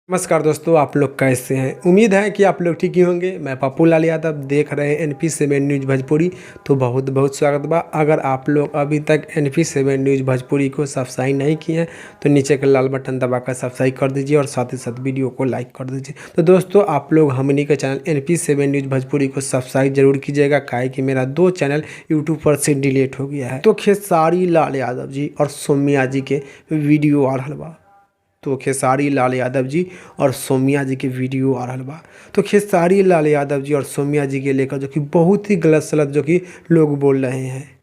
नमस्कार दोस्तों, आप लोग कैसे हैं। उम्मीद है कि आप लोग ठीक ही होंगे। मैं पप्पू लाल यादव, देख रहे हैं NP7 न्यूज़ भोजपुरी। तो बहुत बहुत स्वागत बा। अगर आप लोग अभी तक NP7 न्यूज़ भोजपुरी को सब्सक्राइब नहीं किए हैं तो नीचे का लाल बटन दबाकर सब्सक्राइब कर दीजिए और साथ ही साथ वीडियो को लाइक कर दीजिए। तो दोस्तों, आप लोग हमनी के चैनल NP7 न्यूज़ भोजपुरी को सब्सक्राइब जरूर कीजिएगा, काहे कि मेरा 2 चैनल यूट्यूब पर से डिलीट हो गया है। तो खेसारी लाल यादव जी और सोम्या जी के वीडियो आ रहा बा। तो खेसारी लाल यादव जी और सोम्या जी के वीडियो आ रहा बा। तो खेसारी लाल यादव जी और सोम्या जी के लेकर जो कि बहुत ही गलत सलत जो कि लोग बोल रहे हैं।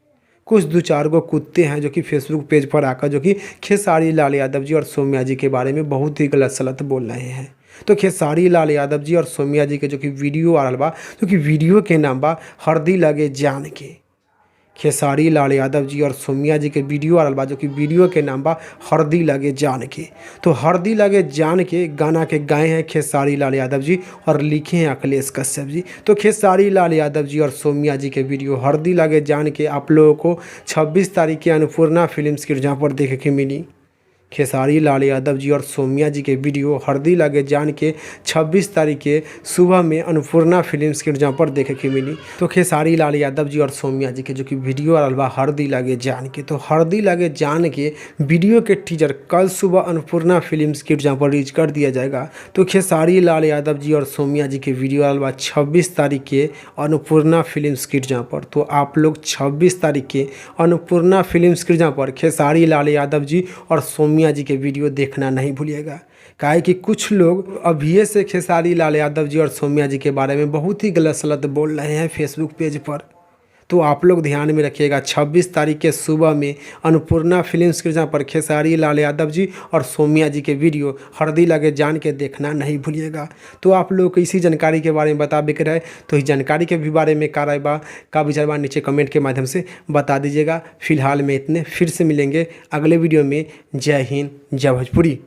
कुछ दो चार गो कुत्ते हैं जो कि फेसबुक पेज पर आकर जो कि खेसारी लाल यादव जी और सोम्या जी के बारे में बहुत ही गलत सलत बोल रहे हैं। तो खेसारी लाल यादव जी और सोम्या जी के जो कि वीडियो आ रहा बा, जो कि वीडियो के नाम बा हरदी लगे जान के। खेसारी लाल यादव जी और सोम्या जी के वीडियो आ रहा बा, जो कि वीडियो के नाम बा हरदी लगे जान के। तो हरदी लगे जान के गाना के गाए हैं खेसारी लाल यादव जी और लिखे हैं अखिलेश कश्यप जी। तो खेसारी लाल यादव जी और सोम्या जी के वीडियो हरदी लगे जान के आप लोगों को 26 तारीख के अन्नपूर्णा फिल्म्स की जहाँ पर देखे के मिली। खेसारी लाल यादव जी और सोम्या जी के वीडियो हरदी लगे जान के 26 तारीख के सुबह में अन्नपूर्णा फिल्म्स के जहाँ पर देखे के मिली। तो खेसारी लाल यादव जी और सोम्या जी के जो कि वीडियो आ रहा बा हरदी लगे जान के। तो हरदी लगे जान के वीडियो के टीजर कल सुबह अन्नपूर्णा फिल्म्स के जहाँ पर रिलीज कर दिया जाएगा। तो खेसारी लाल यादव जी और सोम्या जी के वीडियो आ रहा बा 26 तारीख के अन्नपूर्णा फिल्म्स के जहाँ पर। तो आप लोग 26 तारीख के अन्नपूर्णा फिल्म्स के जहाँ पर खेसारी लाल यादव जी और सोम्या जी के वीडियो देखना नहीं भूलिएगा, काहे कि कुछ लोग अभी से खेसारी लाल यादव जी और सोम्या जी के बारे में बहुत ही गलत सलत बोल रहे हैं फेसबुक पेज पर। तो आप लोग ध्यान में रखिएगा, 26 तारीख के सुबह में अन्नपूर्णा फिल्म्स के जहाँ पर खेसारी लाल यादव जी और सोम्या जी के वीडियो हरदी लगे जान के देखना नहीं भूलिएगा। तो आप लोग को इसी जानकारी के बारे में बतावे के रहे, तो इस जानकारी के भी बारे में का राय बा, का विचार बा, नीचे कमेंट के माध्यम से बता दीजिएगा। फिलहाल में इतने, फिर से मिलेंगे अगले वीडियो में। जय हिंद, जय भोजपुरी।